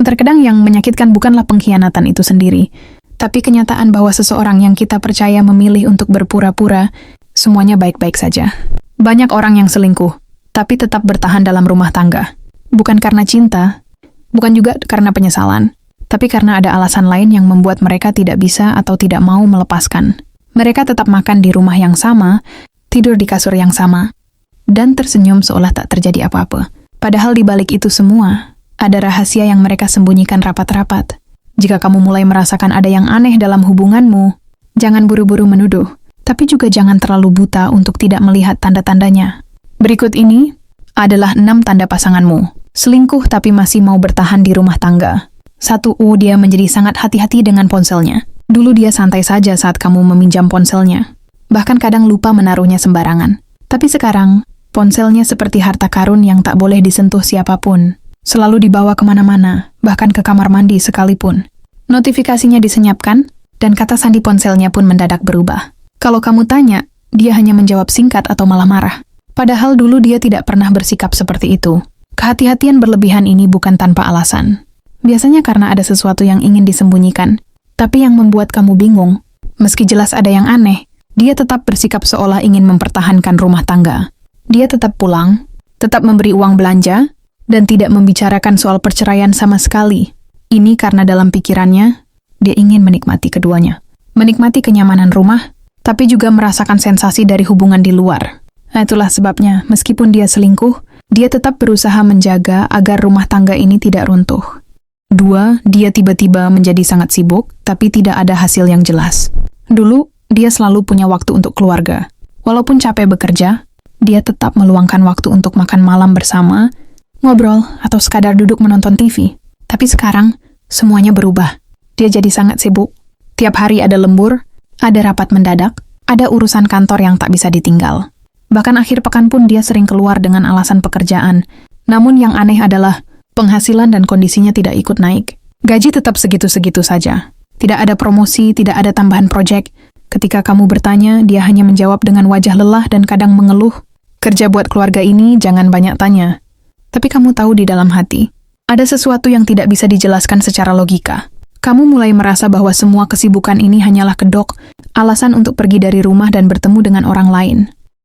Terkadang yang menyakitkan bukanlah pengkhianatan itu sendiri, tapi kenyataan bahwa seseorang yang kita percaya memilih untuk berpura-pura, semuanya baik-baik saja. Banyak orang yang selingkuh, tapi tetap bertahan dalam rumah tangga. Bukan karena cinta, bukan juga karena penyesalan, tapi karena ada alasan lain yang membuat mereka tidak bisa atau tidak mau melepaskan. Mereka tetap makan di rumah yang sama, tidur di kasur yang sama, dan tersenyum seolah tak terjadi apa-apa. Padahal di balik itu semua, ada rahasia yang mereka sembunyikan rapat-rapat. Jika kamu mulai merasakan ada yang aneh dalam hubunganmu, jangan buru-buru menuduh, tapi juga jangan terlalu buta untuk tidak melihat tanda-tandanya. Berikut ini adalah 6 tanda pasanganmu. Selingkuh tapi masih mau bertahan di rumah tangga. 1. Dia menjadi sangat hati-hati dengan ponselnya. Dulu dia santai saja saat kamu meminjam ponselnya. Bahkan kadang lupa menaruhnya sembarangan. Tapi sekarang, ponselnya seperti harta karun yang tak boleh disentuh siapapun. Selalu dibawa kemana-mana, bahkan ke kamar mandi sekalipun. Notifikasinya disenyapkan, dan kata sandi ponselnya pun mendadak berubah. Kalau kamu tanya, dia hanya menjawab singkat atau malah marah. Padahal dulu dia tidak pernah bersikap seperti itu. Kehati-hatian berlebihan ini bukan tanpa alasan. Biasanya karena ada sesuatu yang ingin disembunyikan, tapi yang membuat kamu bingung. Meski jelas ada yang aneh, dia tetap bersikap seolah ingin mempertahankan rumah tangga. Dia tetap pulang, tetap memberi uang belanja, dan tidak membicarakan soal perceraian sama sekali. Ini karena dalam pikirannya, dia ingin menikmati keduanya. Menikmati kenyamanan rumah, tapi juga merasakan sensasi dari hubungan di luar. Nah, itulah sebabnya, meskipun dia selingkuh, dia tetap berusaha menjaga agar rumah tangga ini tidak runtuh. 2. Dia tiba-tiba menjadi sangat sibuk, tapi tidak ada hasil yang jelas. Dulu, dia selalu punya waktu untuk keluarga. Walaupun capek bekerja, dia tetap meluangkan waktu untuk makan malam bersama, ngobrol, atau sekadar duduk menonton TV. Tapi sekarang, semuanya berubah. Dia jadi sangat sibuk. Tiap hari ada lembur, ada rapat mendadak, ada urusan kantor yang tak bisa ditinggal. Bahkan akhir pekan pun dia sering keluar dengan alasan pekerjaan. Namun yang aneh adalah, penghasilan dan kondisinya tidak ikut naik. Gaji tetap segitu-segitu saja. Tidak ada promosi, tidak ada tambahan proyek. Ketika kamu bertanya, dia hanya menjawab dengan wajah lelah dan kadang mengeluh. Kerja buat keluarga ini, jangan banyak tanya. Tapi kamu tahu di dalam hati, ada sesuatu yang tidak bisa dijelaskan secara logika. Kamu mulai merasa bahwa semua kesibukan ini hanyalah kedok, alasan untuk pergi dari rumah dan bertemu dengan orang lain.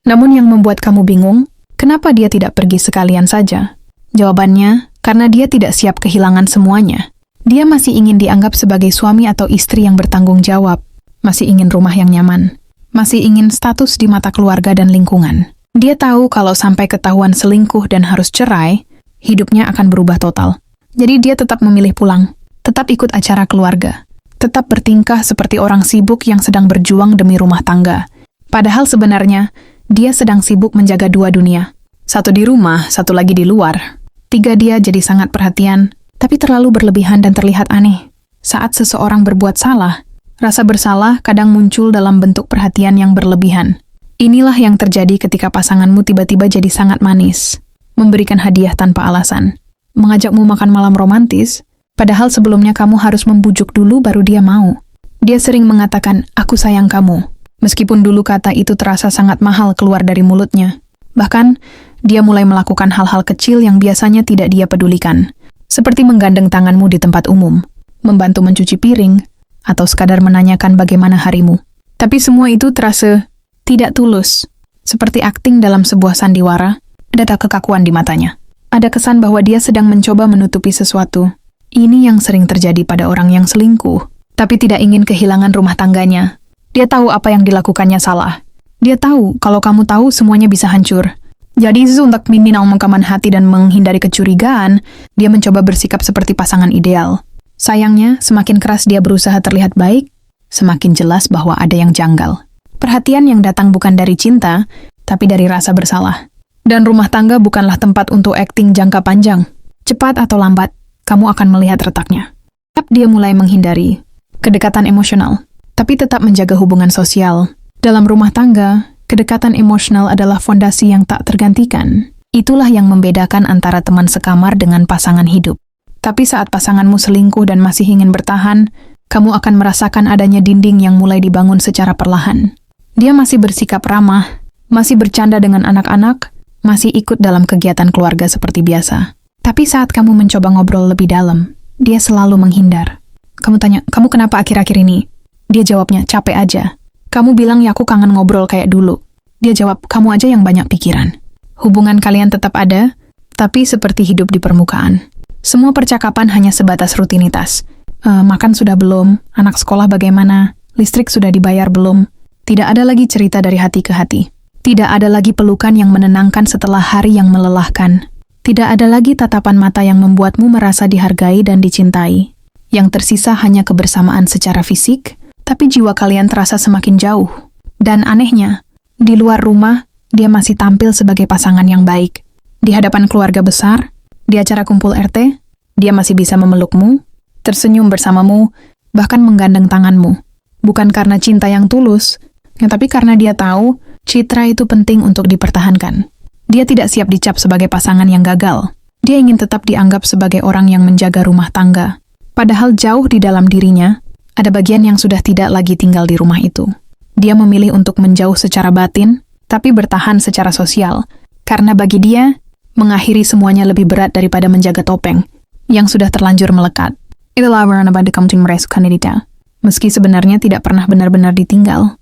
Namun yang membuat kamu bingung, kenapa dia tidak pergi sekalian saja? Jawabannya, karena dia tidak siap kehilangan semuanya. Dia masih ingin dianggap sebagai suami atau istri yang bertanggung jawab, masih ingin rumah yang nyaman, masih ingin status di mata keluarga dan lingkungan. Dia tahu kalau sampai ketahuan selingkuh dan harus cerai, hidupnya akan berubah total. Jadi dia tetap memilih pulang, tetap ikut acara keluarga, tetap bertingkah seperti orang sibuk yang sedang berjuang demi rumah tangga. Padahal sebenarnya, dia sedang sibuk menjaga 2 dunia. 1 di rumah, 1 lagi di luar. 3. Dia jadi sangat perhatian, tapi terlalu berlebihan dan terlihat aneh. Saat seseorang berbuat salah, rasa bersalah kadang muncul dalam bentuk perhatian yang berlebihan. Inilah yang terjadi ketika pasanganmu tiba-tiba jadi sangat manis, memberikan hadiah tanpa alasan, mengajakmu makan malam romantis, padahal sebelumnya kamu harus membujuk dulu baru dia mau. Dia sering mengatakan, "Aku sayang kamu," meskipun dulu kata itu terasa sangat mahal keluar dari mulutnya. Bahkan, dia mulai melakukan hal-hal kecil yang biasanya tidak dia pedulikan, seperti menggandeng tanganmu di tempat umum, membantu mencuci piring, atau sekadar menanyakan bagaimana harimu. Tapi semua itu terasa tidak tulus, seperti akting dalam sebuah sandiwara, ada kekakuan di matanya. Ada kesan bahwa dia sedang mencoba menutupi sesuatu. Ini yang sering terjadi pada orang yang selingkuh, tapi tidak ingin kehilangan rumah tangganya. Dia tahu apa yang dilakukannya salah. Dia tahu kalau kamu tahu semuanya bisa hancur. Jadi untuk menenangkan hati dan menghindari kecurigaan, dia mencoba bersikap seperti pasangan ideal. Sayangnya, semakin keras dia berusaha terlihat baik, semakin jelas bahwa ada yang janggal. Perhatian yang datang bukan dari cinta, tapi dari rasa bersalah. Dan rumah tangga bukanlah tempat untuk akting jangka panjang. Cepat atau lambat, kamu akan melihat retaknya. Tetap dia mulai menghindari kedekatan emosional, tapi tetap menjaga hubungan sosial. Dalam rumah tangga, kedekatan emosional adalah fondasi yang tak tergantikan. Itulah yang membedakan antara teman sekamar dengan pasangan hidup. Tapi saat pasanganmu selingkuh dan masih ingin bertahan, kamu akan merasakan adanya dinding yang mulai dibangun secara perlahan. Dia masih bersikap ramah, masih bercanda dengan anak-anak, masih ikut dalam kegiatan keluarga seperti biasa. Tapi saat kamu mencoba ngobrol lebih dalam, Dia selalu menghindar. Kamu tanya, kamu kenapa akhir-akhir ini? Dia jawabnya, capek aja. Kamu bilang ya aku kangen ngobrol kayak dulu. Dia jawab, kamu aja yang banyak pikiran. Hubungan kalian tetap ada, tapi seperti hidup di permukaan. Semua percakapan hanya sebatas rutinitas. Makan sudah belum? Anak sekolah bagaimana? Listrik sudah dibayar belum? Tidak ada lagi cerita dari hati ke hati. Tidak ada lagi pelukan yang menenangkan setelah hari yang melelahkan. Tidak ada lagi tatapan mata yang membuatmu merasa dihargai dan dicintai. Yang tersisa hanya kebersamaan secara fisik, tapi jiwa kalian terasa semakin jauh. Dan anehnya, di luar rumah, dia masih tampil sebagai pasangan yang baik. Di hadapan keluarga besar, di acara kumpul RT, dia masih bisa memelukmu, tersenyum bersamamu, bahkan menggandeng tanganmu. Bukan karena cinta yang tulus, tapi karena dia tahu citra itu penting untuk dipertahankan. Dia tidak siap dicap sebagai pasangan yang gagal. Dia ingin tetap dianggap sebagai orang yang menjaga rumah tangga. Padahal jauh di dalam dirinya, ada bagian yang sudah tidak lagi tinggal di rumah itu. Dia memilih untuk menjauh secara batin, tapi bertahan secara sosial. Karena bagi dia, mengakhiri semuanya lebih berat daripada menjaga topeng, yang sudah terlanjur melekat. Itulah warna pada kamu merasukan diri. Meski sebenarnya tidak pernah benar-benar ditinggal.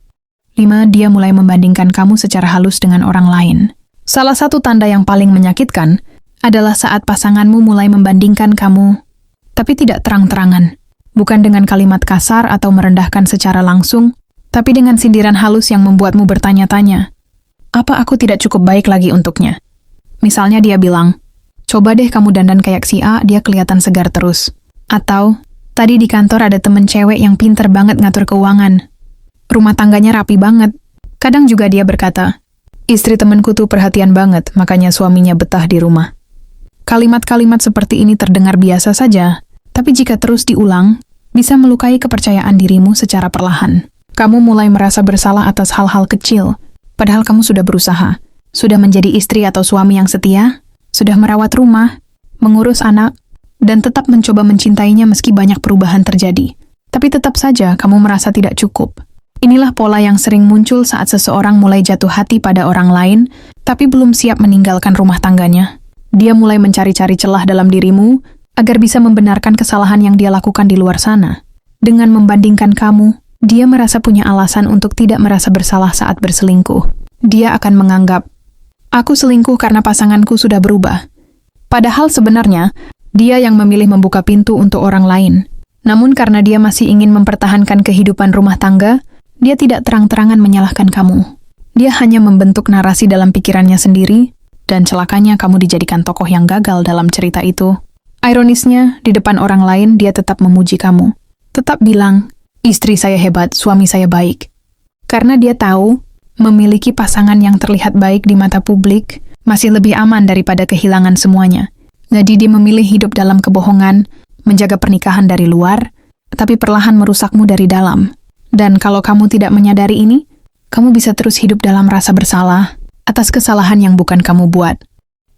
5. Dia mulai membandingkan kamu secara halus dengan orang lain. Salah satu tanda yang paling menyakitkan adalah saat pasanganmu mulai membandingkan kamu, tapi tidak terang-terangan. Bukan dengan kalimat kasar atau merendahkan secara langsung, tapi dengan sindiran halus yang membuatmu bertanya-tanya, apa aku tidak cukup baik lagi untuknya? Misalnya dia bilang, coba deh kamu dandan kayak si A, dia kelihatan segar terus. Atau, tadi di kantor ada temen cewek yang pinter banget ngatur keuangan. Rumah tangganya rapi banget. Kadang juga dia berkata, istri temenku tuh perhatian banget, makanya suaminya betah di rumah. Kalimat-kalimat seperti ini terdengar biasa saja, tapi jika terus diulang, bisa melukai kepercayaan dirimu secara perlahan. Kamu mulai merasa bersalah atas hal-hal kecil, padahal kamu sudah berusaha. Sudah menjadi istri atau suami yang setia, sudah merawat rumah, mengurus anak, dan tetap mencoba mencintainya meski banyak perubahan terjadi. Tapi tetap saja kamu merasa tidak cukup. Inilah pola yang sering muncul saat seseorang mulai jatuh hati pada orang lain, tapi belum siap meninggalkan rumah tangganya. Dia mulai mencari-cari celah dalam dirimu, agar bisa membenarkan kesalahan yang dia lakukan di luar sana. Dengan membandingkan kamu, dia merasa punya alasan untuk tidak merasa bersalah saat berselingkuh. Dia akan menganggap, aku selingkuh karena pasanganku sudah berubah. Padahal sebenarnya, dia yang memilih membuka pintu untuk orang lain. Namun karena dia masih ingin mempertahankan kehidupan rumah tangga, dia tidak terang-terangan menyalahkan kamu. Dia hanya membentuk narasi dalam pikirannya sendiri, dan celakanya kamu dijadikan tokoh yang gagal dalam cerita itu. Ironisnya, di depan orang lain dia tetap memuji kamu. Tetap bilang, istri saya hebat, suami saya baik. Karena dia tahu, memiliki pasangan yang terlihat baik di mata publik masih lebih aman daripada kehilangan semuanya. Jadi dia memilih hidup dalam kebohongan, menjaga pernikahan dari luar, tapi perlahan merusakmu dari dalam. Dan kalau kamu tidak menyadari ini, kamu bisa terus hidup dalam rasa bersalah atas kesalahan yang bukan kamu buat.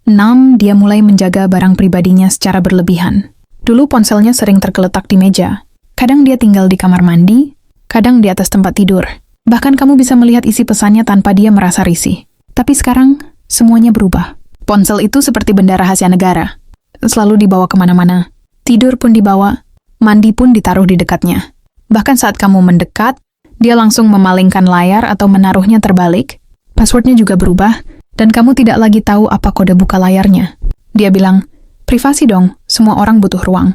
6. Dia mulai menjaga barang pribadinya secara berlebihan. Dulu ponselnya sering tergeletak di meja. Kadang dia tinggal di kamar mandi, kadang di atas tempat tidur. Bahkan kamu bisa melihat isi pesannya tanpa dia merasa risih. Tapi sekarang, semuanya berubah. Ponsel itu seperti benda rahasia negara. Selalu dibawa kemana-mana. Tidur pun dibawa, mandi pun ditaruh di dekatnya. Bahkan saat kamu mendekat, dia langsung memalingkan layar atau menaruhnya terbalik. Passwordnya juga berubah, dan kamu tidak lagi tahu apa kode buka layarnya. Dia bilang, privasi dong, semua orang butuh ruang.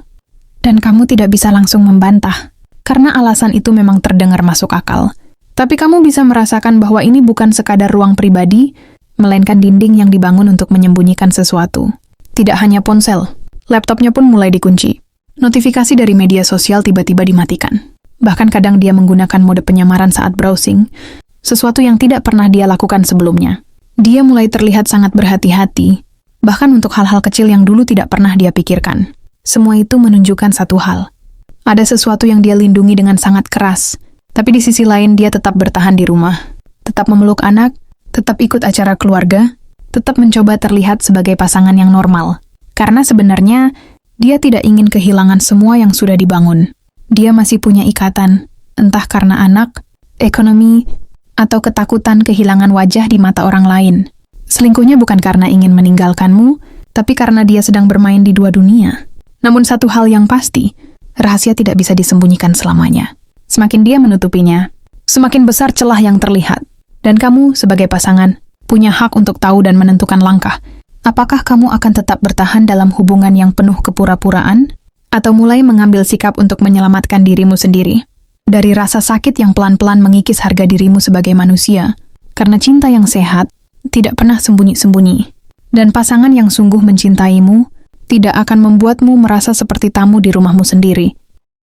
Dan kamu tidak bisa langsung membantah, karena alasan itu memang terdengar masuk akal. Tapi kamu bisa merasakan bahwa ini bukan sekadar ruang pribadi, melainkan dinding yang dibangun untuk menyembunyikan sesuatu. Tidak hanya ponsel, laptopnya pun mulai dikunci. Notifikasi dari media sosial tiba-tiba dimatikan. Bahkan kadang dia menggunakan mode penyamaran saat browsing, sesuatu yang tidak pernah dia lakukan sebelumnya. Dia mulai terlihat sangat berhati-hati, bahkan untuk hal-hal kecil yang dulu tidak pernah dia pikirkan. Semua itu menunjukkan satu hal. Ada sesuatu yang dia lindungi dengan sangat keras, tapi di sisi lain dia tetap bertahan di rumah. Tetap memeluk anak, tetap ikut acara keluarga, tetap mencoba terlihat sebagai pasangan yang normal. Karena sebenarnya, dia tidak ingin kehilangan semua yang sudah dibangun. Dia masih punya ikatan, entah karena anak, ekonomi, atau ketakutan kehilangan wajah di mata orang lain. Selingkuhnya bukan karena ingin meninggalkanmu, tapi karena dia sedang bermain di dua dunia. Namun satu hal yang pasti, rahasia tidak bisa disembunyikan selamanya. Semakin dia menutupinya, semakin besar celah yang terlihat. Dan kamu sebagai pasangan punya hak untuk tahu dan menentukan langkah. Apakah kamu akan tetap bertahan dalam hubungan yang penuh kepura-puraan? Atau mulai mengambil sikap untuk menyelamatkan dirimu sendiri? Dari rasa sakit yang pelan-pelan mengikis harga dirimu sebagai manusia. Karena cinta yang sehat tidak pernah sembunyi-sembunyi. Dan pasangan yang sungguh mencintaimu tidak akan membuatmu merasa seperti tamu di rumahmu sendiri.